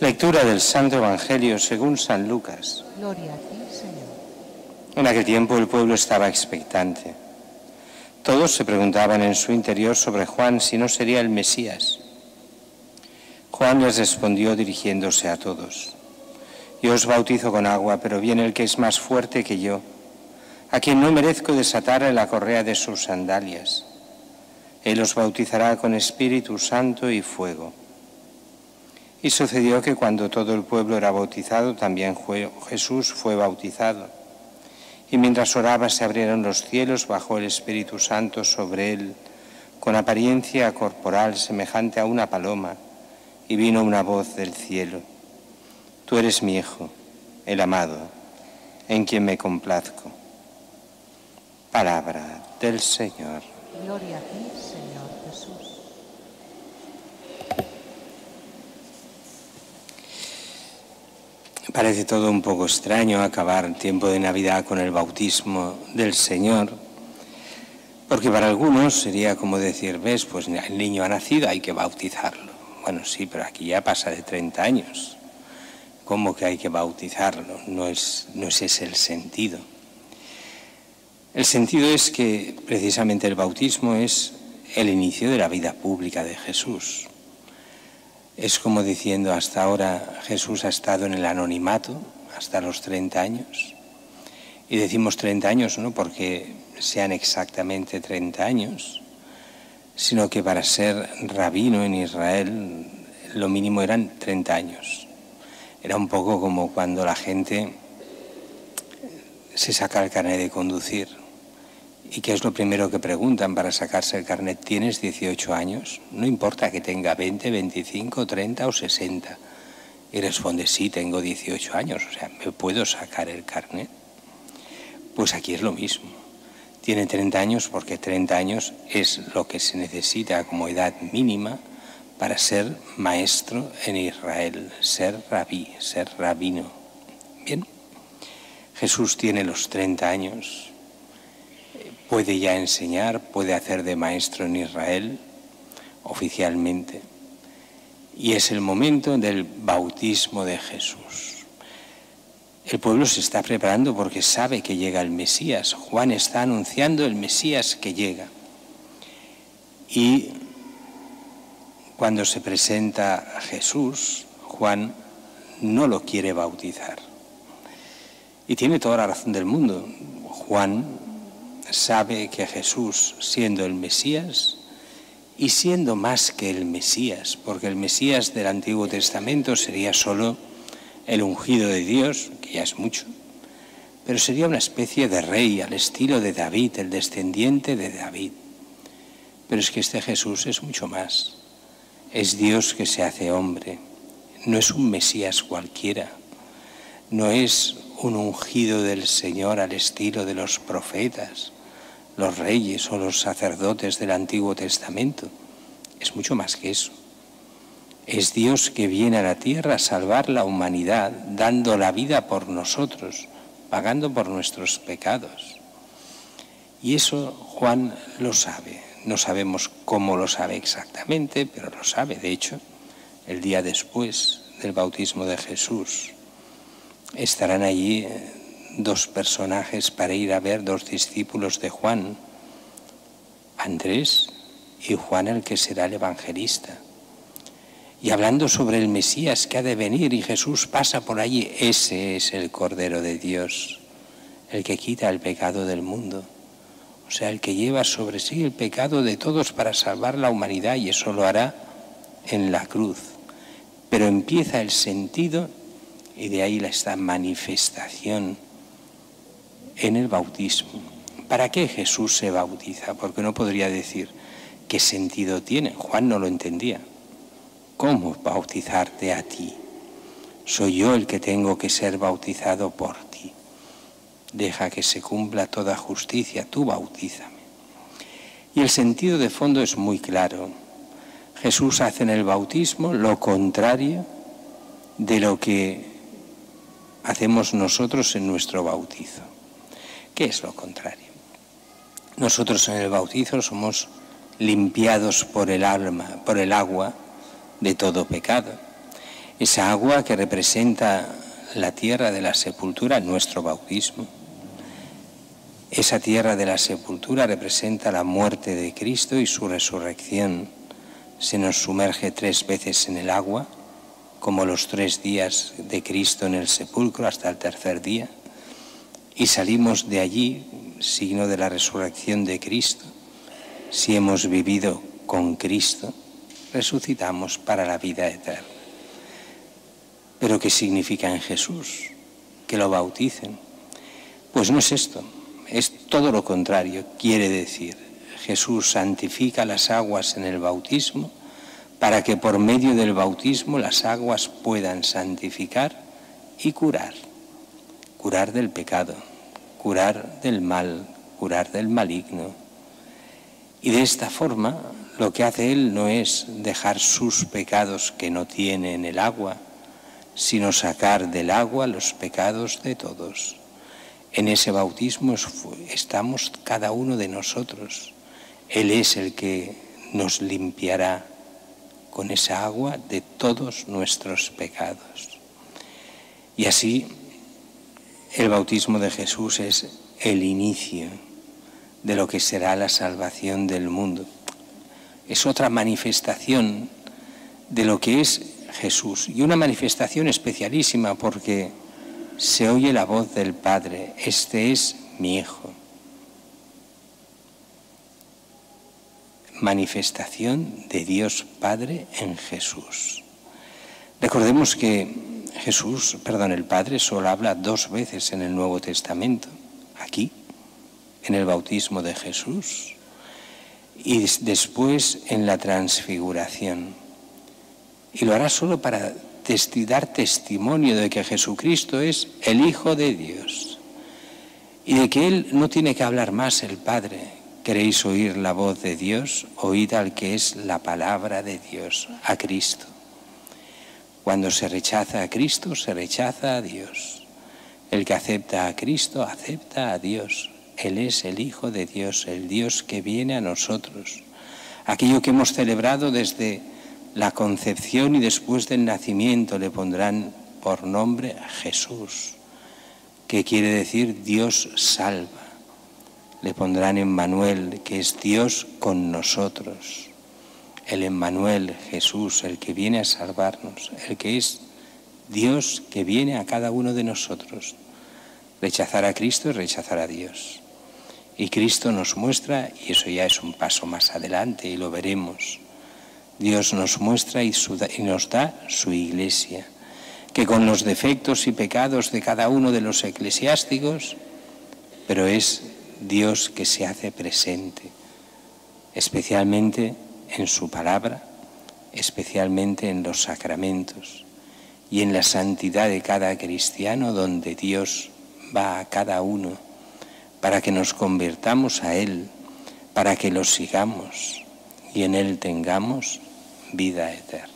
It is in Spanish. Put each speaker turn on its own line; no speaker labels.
Lectura del Santo Evangelio según San Lucas.
Gloria a ti, Señor.
En aquel tiempo el pueblo estaba expectante. Todos se preguntaban en su interior sobre Juan si no sería el Mesías. Juan les respondió dirigiéndose a todos: Yo os bautizo con agua, pero viene el que es más fuerte que yo, a quien no merezco desatarle la correa de sus sandalias. Él os bautizará con Espíritu Santo y fuego. Y sucedió que cuando todo el pueblo era bautizado, también Jesús fue bautizado. Y mientras oraba se abrieron los cielos, bajó el Espíritu Santo sobre él, con apariencia corporal semejante a una paloma, y vino una voz del cielo: Tú eres mi Hijo, el amado, en quien me complazco. Palabra del Señor.
Gloria a ti, Señor Jesús.
Parece todo un poco extraño acabar el tiempo de Navidad con el bautismo del Señor, porque para algunos sería como decir, ves, pues el niño ha nacido, hay que bautizarlo. Bueno, sí, pero aquí ya pasa de 30 años. ¿Cómo que hay que bautizarlo? No es ese el sentido. El sentido es que precisamente el bautismo es el inicio de la vida pública de Jesús. Es como diciendo, hasta ahora Jesús ha estado en el anonimato hasta los 30 años. Y decimos 30 años no porque sean exactamente 30 años, sino que para ser rabino en Israel lo mínimo eran 30 años. Era un poco como cuando la gente se saca el carnet de conducir. ¿Y qué es lo primero que preguntan para sacarse el carnet? ¿Tienes 18 años? No importa que tenga 20, 25, 30 o 60. Y responde, sí, tengo 18 años, o sea, ¿me puedo sacar el carnet? Pues aquí es lo mismo. Tiene 30 años porque 30 años es lo que se necesita como edad mínima para ser maestro en Israel, ser rabí, ser rabino. Bien, Jesús tiene los 30 años. Puede ya enseñar, puede hacer de maestro en Israel oficialmente. Y es el momento del bautismo de Jesús. El pueblo se está preparando porque sabe que llega el Mesías. Juan está anunciando el Mesías que llega. Y cuando se presenta a Jesús, Juan no lo quiere bautizar. Y tiene toda la razón del mundo. Juan sabe que Jesús, siendo el Mesías, y siendo más que el Mesías, porque el Mesías del Antiguo Testamento sería solo el ungido de Dios, que ya es mucho, pero sería una especie de rey al estilo de David, el descendiente de David. Pero es que este Jesús es mucho más. Es Dios que se hace hombre. No es un Mesías cualquiera. No es un ungido del Señor al estilo de los profetas, los reyes o los sacerdotes del Antiguo Testamento. Es mucho más que eso. Es Dios que viene a la tierra a salvar la humanidad, dando la vida por nosotros, pagando por nuestros pecados. Y eso Juan lo sabe. No sabemos cómo lo sabe exactamente, pero lo sabe. De hecho, el día después del bautismo de Jesús, estarán allí dos personajes para ir a ver, dos discípulos de Juan, Andrés y Juan, el que será el evangelista. Y hablando sobre el Mesías que ha de venir, y Jesús pasa por allí. Ese es el Cordero de Dios, el que quita el pecado del mundo. O sea, el que lleva sobre sí el pecado de todos para salvar la humanidad, y eso lo hará en la cruz. Pero empieza el sentido, y de ahí esta manifestación en el bautismo. ¿Para qué Jesús se bautiza? Porque no podría decir qué sentido tiene. Juan no lo entendía. ¿Cómo bautizarte a ti? Soy yo el que tengo que ser bautizado por ti. Deja que se cumpla toda justicia, tú bautízame. Y el sentido de fondo es muy claro. Jesús hace en el bautismo lo contrario de lo que hacemos nosotros en nuestro bautizo. ¿Qué es lo contrario? Nosotros en el bautizo somos limpiados por el alma, por el agua de todo pecado. Esa agua que representa la tierra de la sepultura, nuestro bautismo. Esa tierra de la sepultura representa la muerte de Cristo y su resurrección. Se nos sumerge 3 veces en el agua, como los 3 días de Cristo en el sepulcro hasta el tercer día, y salimos de allí, signo de la resurrección de Cristo. Si hemos vivido con Cristo, resucitamos para la vida eterna. ¿Pero qué significa en Jesús? Que lo bauticen. Pues no es esto, es todo lo contrario. Quiere decir, Jesús santifica las aguas en el bautismo para que por medio del bautismo las aguas puedan santificar y curar. Curar del pecado, curar del mal, curar del maligno. Y de esta forma, lo que hace Él no es dejar sus pecados que no tiene en el agua, sino sacar del agua los pecados de todos. En ese bautismo estamos cada uno de nosotros. Él es el que nos limpiará con esa agua de todos nuestros pecados. Y así, el bautismo de Jesús es el inicio de lo que será la salvación del mundo. Es otra manifestación de lo que es Jesús, y una manifestación especialísima porque se oye la voz del Padre: este es mi Hijo. Manifestación de Dios Padre en Jesús. Recordemos que el Padre solo habla 2 veces en el Nuevo Testamento, aquí, en el bautismo de Jesús, y después en la transfiguración. Y lo hará solo para dar testimonio de que Jesucristo es el Hijo de Dios y de que Él no tiene que hablar más, el Padre. ¿Queréis oír la voz de Dios? Oíd al que es la palabra de Dios, a Cristo. Cuando se rechaza a Cristo, se rechaza a Dios. El que acepta a Cristo, acepta a Dios. Él es el Hijo de Dios, el Dios que viene a nosotros. Aquello que hemos celebrado desde la concepción y después del nacimiento le pondrán por nombre Jesús, que quiere decir Dios salva. Le pondrán Emmanuel, que es Dios con nosotros. El Emmanuel, Jesús, el que viene a salvarnos, el que es Dios que viene a cada uno de nosotros. Rechazar a Cristo es rechazar a Dios. Y Cristo nos muestra, y eso ya es un paso más adelante y lo veremos, Dios nos muestra y nos da su Iglesia, que con los defectos y pecados de cada uno de los eclesiásticos, pero es Dios que se hace presente, especialmente en su palabra, especialmente en los sacramentos y en la santidad de cada cristiano, donde Dios va a cada uno para que nos convirtamos a Él, para que lo sigamos y en Él tengamos vida eterna.